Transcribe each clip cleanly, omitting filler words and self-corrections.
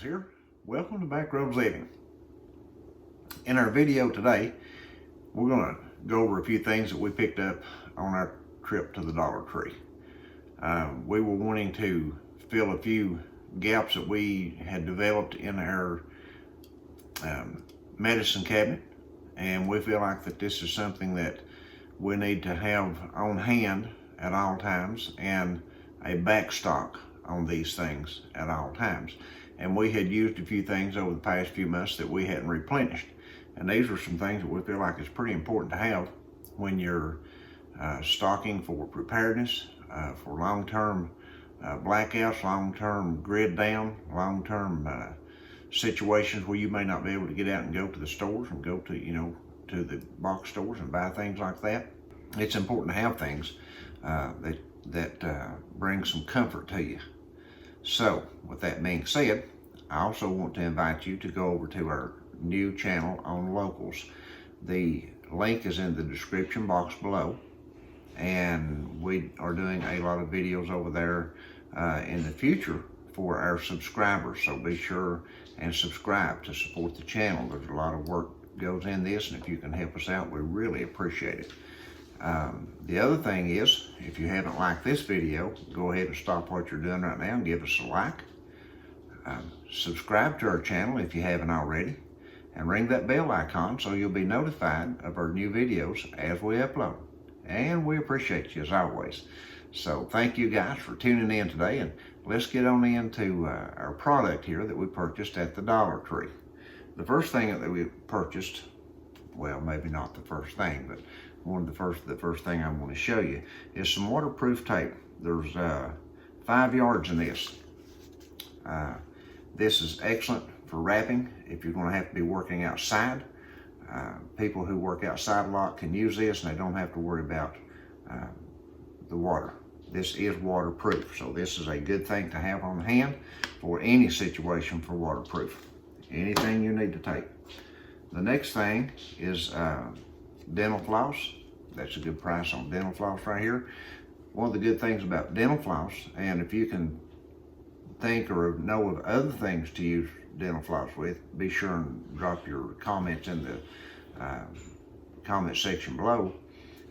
here. Welcome to Backroads Living. In our video today, we're going to go over a few things that we picked up on our trip to the Dollar Tree. We were wanting to fill a few gaps that we had developed in our medicine cabinet, and we feel like that this is something that we need to have on hand at all times, and a backstock on these things at all times. And we had used a few things over the past few months that we hadn't replenished, and these are some things that we feel like it's pretty important to have when you're stocking for preparedness, for long-term blackouts, long-term grid down, long-term situations where you may not be able to get out and go to the stores and go to to the box stores and buy things like that. It's important to have things that bring some comfort to you. So with that being said, I also want to invite you to go over to our new channel on locals. The link is in the description box below, and we are doing a lot of videos over there in the future for our subscribers. So be sure and subscribe to support the channel. There's a lot of work goes in this, and if you can help us out, we really appreciate it. The other thing is, if you haven't liked this video, go ahead and stop what you're doing right now and give us a like. Subscribe to our channel if you haven't already, and ring that bell icon so you'll be notified of our new videos as we upload. And we appreciate you as always. So thank you guys for tuning in today, and let's get on into our product here that we purchased at the Dollar Tree. The first thing that we purchased, well, maybe not the first thing, but the first thing I'm going to show you is some waterproof tape. There's 5 yards in this. This is excellent for wrapping if you're going to have to be working outside. People who work outside a lot can use this, and they don't have to worry about the water. This is waterproof, so this is a good thing to have on hand for any situation for waterproof. Anything you need to take. The next thing is dental floss. That's a good price on dental floss right here. One of the good things about dental floss, and if you can think or know of other things to use dental floss with, be sure and drop your comments in the comment section below,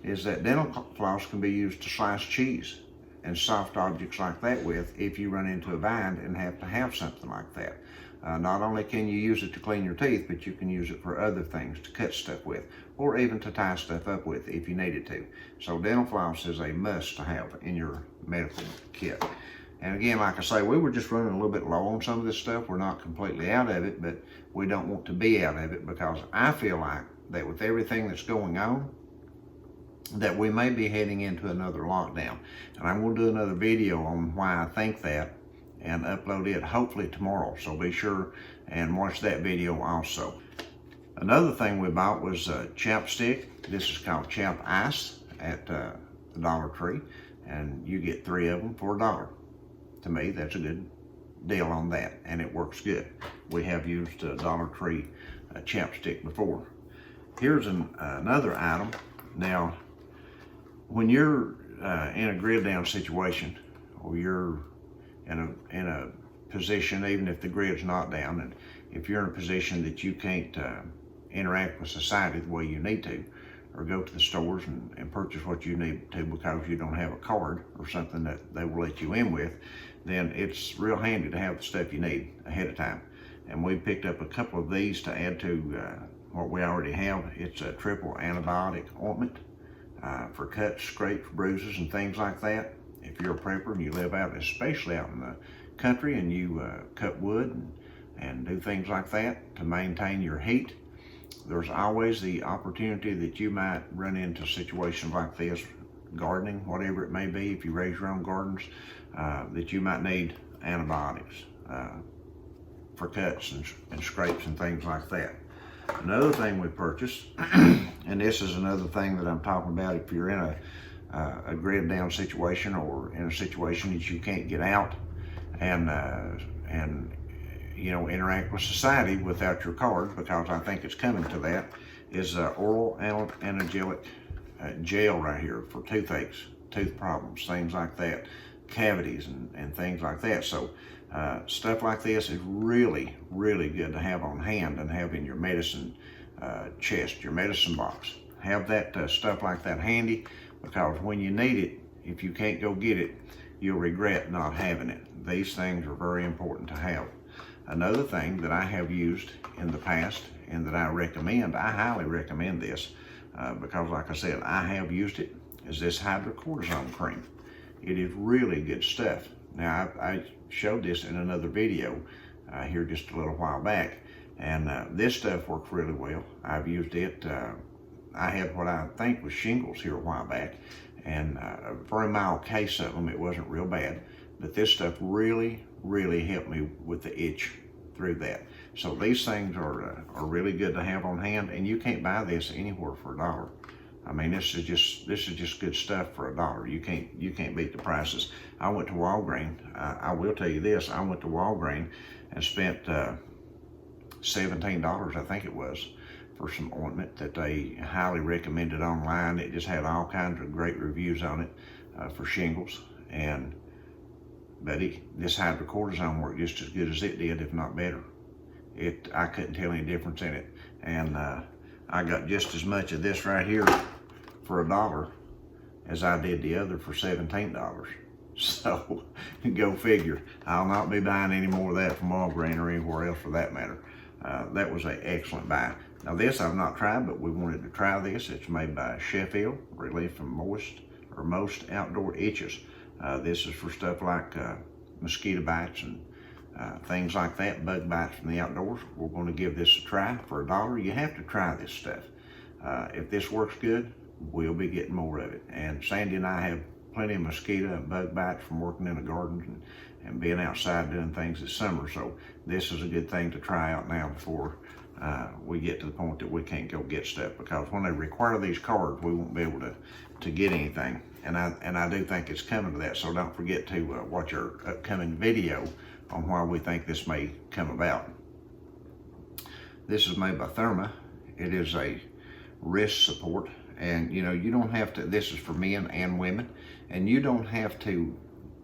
is that dental floss can be used to slice cheese and soft objects like that with if you run into a bind and have to have something like that. Not only can you use it to clean your teeth, but you can use it for other things, to cut stuff with, or even to tie stuff up with if you needed to. So dental floss is a must to have in your medical kit. And again, like I say, we were just running a little bit low on some of this stuff. We're not completely out of it, but we don't want to be out of it, because I feel like that with everything that's going on, that we may be heading into another lockdown. And I'm going to do another video on why I think that, and upload it hopefully tomorrow. So be sure and watch that video also. Another thing we bought was a chapstick. This is called Chap Ice at the Dollar Tree, and you get 3 of them for $1. To me, that's a good deal on that, and it works good. We have used a Dollar Tree chapstick before. Here's another item. Now, when you're in a grid down situation, or you're in a position, even if the grid's not down, and if you're in a position that you can't interact with society the way you need to, or go to the stores and purchase what you need to because you don't have a card or something that they will let you in with, then it's real handy to have the stuff you need ahead of time. And we picked up a couple of these to add to what we already have. It's a triple antibiotic ointment for cuts, scrapes, bruises, and things like that. If you're a prepper and you live out, especially out in the country, and you cut wood and do things like that to maintain your heat, there's always the opportunity that you might run into situations like this, gardening, whatever it may be, if you raise your own gardens, that you might need antibiotics for cuts and scrapes and things like that. Another thing we purchased, and this is another thing that I'm talking about if you're in a grid down situation, or in a situation that you can't get out and interact with society without your card, because I think it's coming to that, is oral analgesic gel right here for toothaches, tooth problems, things like that, cavities and things like that. So Stuff like this is really, really good to have on hand and have in your medicine chest, your medicine box. Have that stuff like that handy, because when you need it, if you can't go get it, you'll regret not having it. These things are very important to have. Another thing that I have used in the past and that I recommend, I highly recommend this, because like I said, I have used it, is this hydrocortisone cream. It is really good stuff. Now, I showed this in another video here just a little while back, and this stuff works really well. I've used it. I had what I think was shingles here a while back, and a very mild case of them. It wasn't real bad, but this stuff really, really helped me with the itch through that. So these things are really good to have on hand, and you can't buy this anywhere for $1. I mean, this is just good stuff for $1. You can't beat the prices. I went to Walgreens. I will tell you this. I went to Walgreens and spent $17, I think it was, for some ointment that they highly recommended online. It just had all kinds of great reviews on it for shingles. But this hydrocortisone worked just as good as it did, if not better. I couldn't tell any difference in it. And I got just as much of this right here for $1 as I did the other for $17. So go figure. I'll not be buying any more of that from Walgreens or anywhere else for that matter. That was an excellent buy. Now this I've not tried, but we wanted to try this. It's made by Sheffield, Relief from most outdoor itches. This is for stuff like mosquito bites and things like that, bug bites from the outdoors. We're going to give this a try for $1. You have to try this stuff. If this works good, we'll be getting more of it. And Sandy and I have plenty of mosquito and bug bites from working in the gardens and being outside doing things this summer. So this is a good thing to try out now before we get to the point that we can't go get stuff, because when they require these cards, we won't be able to get anything. And I do think it's coming to that. So don't forget to watch our upcoming video on why we think this may come about. This is made by Therma. It is a wrist support, and you don't have to, this is for men and women, and you don't have to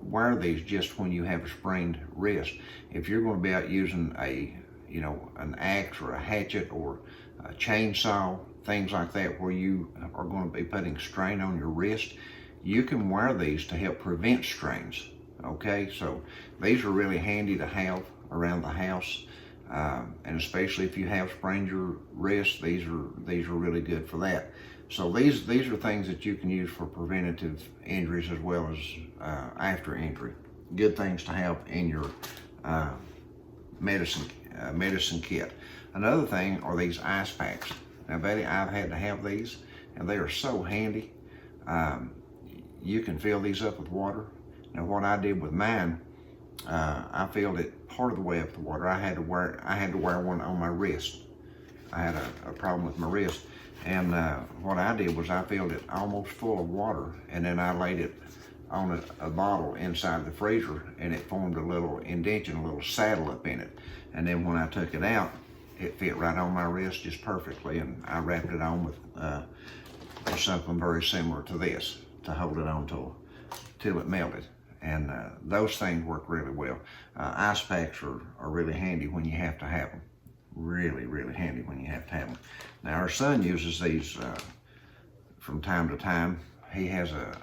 wear these just when you have a sprained wrist. If you're going to be out using an axe or a hatchet or a chainsaw, things like that, where you are going to be putting strain on your wrist, you can wear these to help prevent strains. Okay, so these are really handy to have around the house, and especially if you have sprained your wrist, these are really good for that. So these are things that you can use for preventative injuries as well as after injury. Good things to have in your medicine kit. Another thing are these ice packs. Now, Betty, I've had to have these, and they are so handy. You can fill these up with water. Now, what I did with mine, I filled it part of the way up the water. I had to wear one on my wrist. I had a problem with my wrist, and what I did was I filled it almost full of water, and then I laid it on a bottle inside the freezer, and it formed a little indentation, a little saddle up in it. And then when I took it out, it fit right on my wrist just perfectly, and I wrapped it on with something very similar to this to hold it on till it melted. And those things work really well. Ice packs are really handy when you have to have them. Really, really handy when you have to have them. Now, our son uses these from time to time. He has a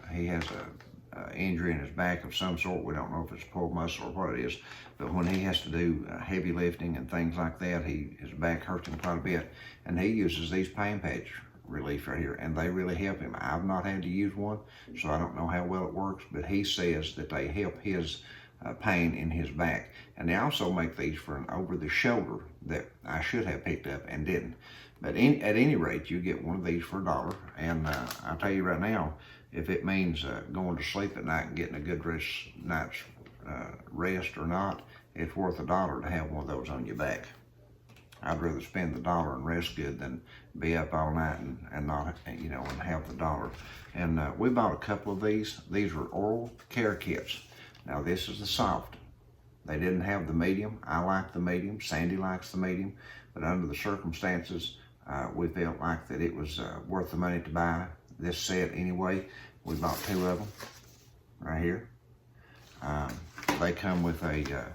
injury in his back of some sort. We don't know if it's pulled muscle or what it is, but when he has to do heavy lifting and things like that, his back hurts him quite a bit, and he uses these pain patch relief right here, and they really help him. I've not had to use one, so I don't know how well it works, but he says that they help his pain in his back. And they also make these for an over-the-shoulder that I should have picked up and didn't. But at any rate, you get one of these for $1, and I'll tell you right now, if it means going to sleep at night and getting a good night's rest or not, it's worth $1 to have one of those on your back. I'd rather spend the $1 and rest good than be up all night and not, and have the $1. And we bought a couple of these. These are oral care kits. Now this is the soft. They didn't have the medium. I like the medium. Sandy likes the medium. But under the circumstances, we felt like that it was worth the money to buy this set anyway. We bought 2 of them right here. They come with a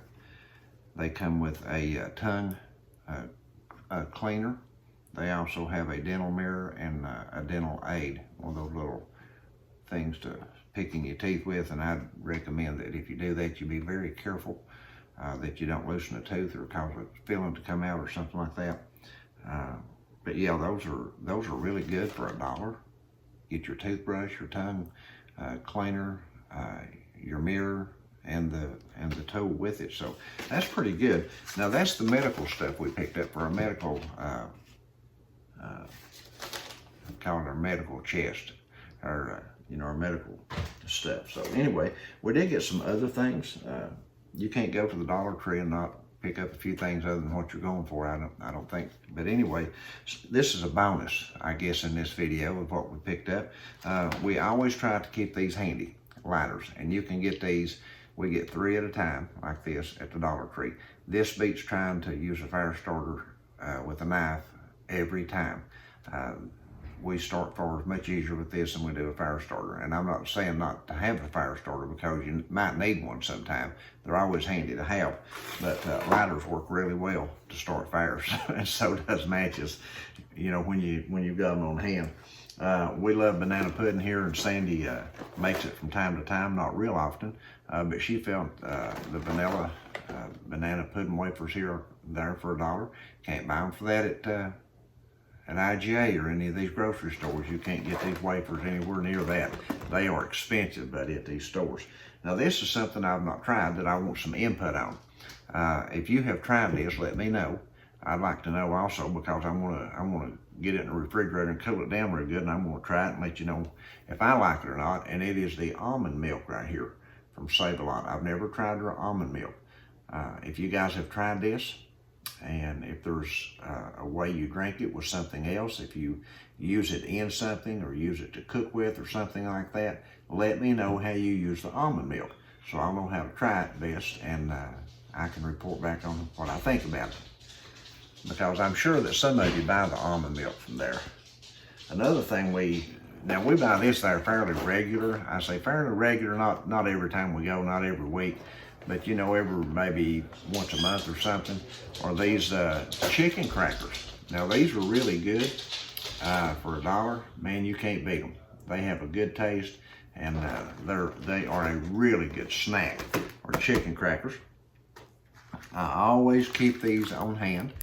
They come with a tongue cleaner. They also have a dental mirror and a dental aid, one of those little things to picking your teeth with, and I'd recommend that if you do that, you be very careful that you don't loosen a tooth or cause a filling to come out or something like that. But yeah, those are really good for $1. Get your toothbrush, your tongue cleaner, your mirror, and the tool with it. So that's pretty good. Now that's the medical stuff we picked up for our medical, call it our medical chest, our our medical stuff. So anyway, we did get some other things. You can't go to the Dollar Tree and not pick up a few things other than what you're going for, I don't think. But anyway, this is a bonus, I guess, in this video of what we picked up. We always try to keep these handy, lighters, and you can get these. We get 3 at a time, like this, at the Dollar Tree. This beats trying to use a fire starter with a knife every time. We start fires much easier with this than we do a fire starter. And I'm not saying not to have a fire starter, because you might need one sometime. They're always handy to have. But lighters work really well to start fires, and so does matches, when you've got them on hand. We love banana pudding here, and Sandy makes it from time to time, not real often, but she found the vanilla banana pudding wafers there for $1. Can't buy them for that at IGA or any of these grocery stores. You can't get these wafers anywhere near that. They are expensive, but at these stores. Now this is something I've not tried that I want some input on. If you have tried this, let me know. I'd like to know also, because I want to get it in the refrigerator and cool it down real good, and I'm going to try it and let you know if I like it or not. And it is the almond milk right here from Save-A-Lot. I've never tried their almond milk. If you guys have tried this, and if there's a way you drink it with something else, if you use it in something or use it to cook with or something like that, let me know how you use the almond milk, so I'll know how to try it best, and I can report back on what I think about it. Because I'm sure that some of you buy the almond milk from there. Another thing, we buy this there fairly regular. I say fairly regular, not every time we go, not every week, but every maybe once a month or something, are these chicken crackers. Now these are really good for $1. Man, you can't beat them. They have a good taste, and they are a really good snack, or chicken crackers. I always keep these on hand.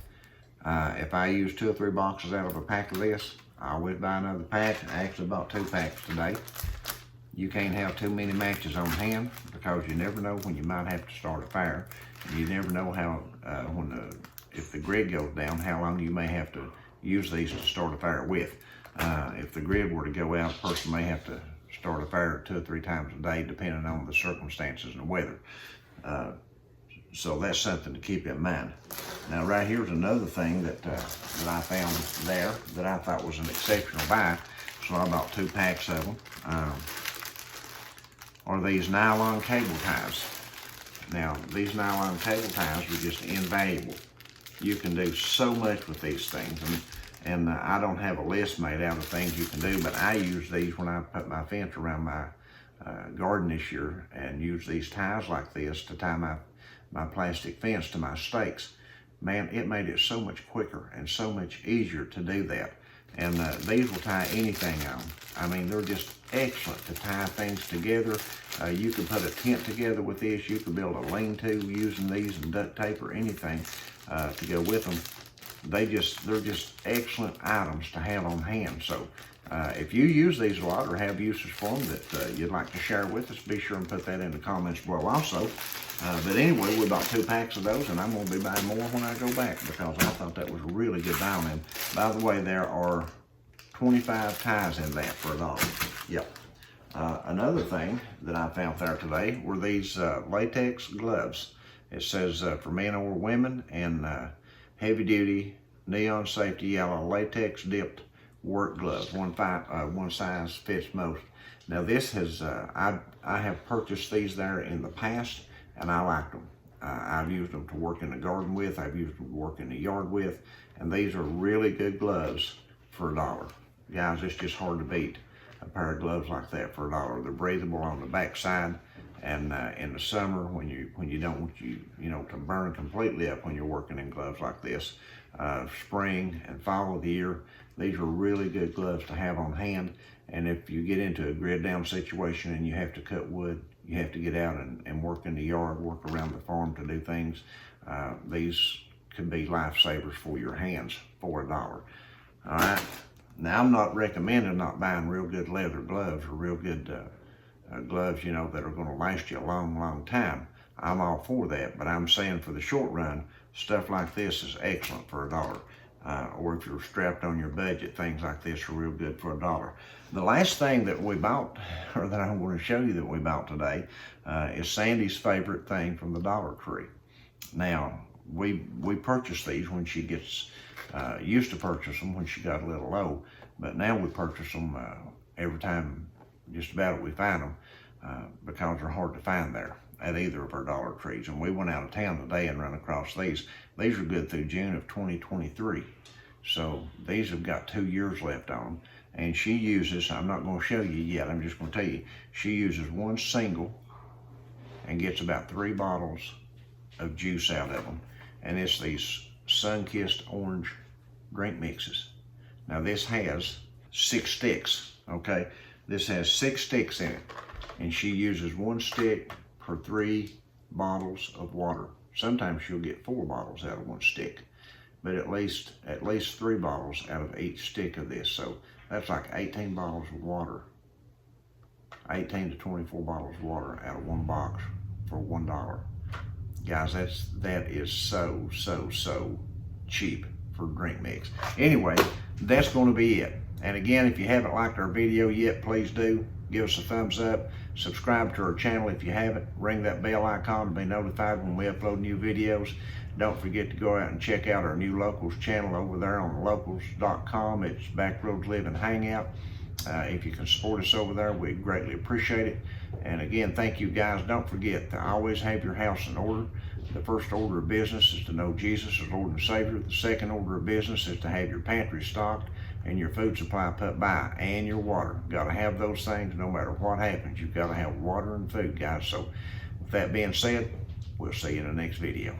If I use 2 or 3 boxes out of a pack of this, I always buy another pack. I actually bought 2 packs today. You can't have too many matches on hand, because you never know when you might have to start a fire. You never know how, if the grid goes down, how long you may have to use these to start a fire with. If the grid were to go out, a person may have to start a fire 2 or 3 times a day, depending on the circumstances and the weather. So that's something to keep in mind. Now right here's another thing that I found there that I thought was an exceptional buy. So I bought 2 packs of them. Are these nylon cable ties. Now these nylon cable ties are just invaluable. You can do so much with these things, and I don't have a list made out of things you can do, but I use these when I put my fence around my garden this year, and use these ties like this to tie my plastic fence to my stakes. Man, it made it so much quicker and so much easier to do that. And these will tie anything on. I mean, they're just excellent to tie things together. You can put a tent together with this. You can build a lean-to using these, and duct tape or anything to go with them. They're just excellent items to have on hand. So if you use these a lot or have uses for them that you'd like to share with us, be sure and put that in the comments below also. But anyway, we bought 2 packs of those, and I'm going to be buying more when I go back, because I thought that was a really good buy. And by the way, there are 25 ties in that for $1. Yep. Another thing that I found there today were these latex gloves. It says for men or women, and heavy duty neon safety yellow latex dipped work gloves. One size fits most. Now this has, I have purchased these there in the past, and I liked them. I've used them to work in the garden with. I've used them to work in the yard with, and these are really good gloves for $1. Guys, it's just hard to beat. a pair of gloves like that for $1. They're breathable on the back side, and in the summer when you don't want you know to burn completely up when you're working in gloves like this, spring and fall of the year, these are really good gloves to have on hand. And if you get into a grid down situation and you have to cut wood, you have to get out and work in the yard, work around the farm to do things, these can be lifesavers for your hands for $1. All right. Now, I'm not recommending not buying real good leather gloves or real good gloves, you know, that are going to last you a long, long time. I'm all for that, but I'm saying for the short run, stuff like this is excellent for $1. Or if you're strapped on your budget, things like this are real good for $1. The last thing that we bought, or that I'm going to show you that we bought today, is Sandy's favorite thing from the Dollar Tree. Now, we purchased these when she gets, used to purchase them when she got a little low, but now we purchase them every time just about we find them, because they're hard to find there at either of our Dollar Trees. And we went out of town today and run across these. These are good through June of 2023. So these have got 2 years left on them. And she uses, I'm not going to show you yet, I'm just going to tell you, she uses one single and gets about 3 bottles of juice out of them. And it's these sun-kissed orange drink mixes. Now this has 6 sticks, okay? This has 6 sticks in it. And she uses 1 stick per 3 bottles of water. Sometimes she'll get 4 bottles out of 1 stick, but at least 3 bottles out of each stick of this. So that's like 18 bottles of water, 18 to 24 bottles of water out of 1 box for $1. Guys, that is so cheap for drink mix. Anyway, that's going to be it. And again, if you haven't liked our video yet, please do. Give us a thumbs up. Subscribe to our channel if you haven't. Ring that bell icon to be notified when we upload new videos. Don't forget to go out and check out our new Locals channel over there on locals.com. It's Backroads Living Hangout. If you can support us over there, we'd greatly appreciate it. And again, thank you guys. Don't forget to always have your house in order. The first order of business is to know Jesus as Lord and Savior. The second order of business is to have your pantry stocked and your food supply put by, and your water. Got to have those things no matter what happens. You've got to have water and food, guys. So with that being said, we'll see you in the next video.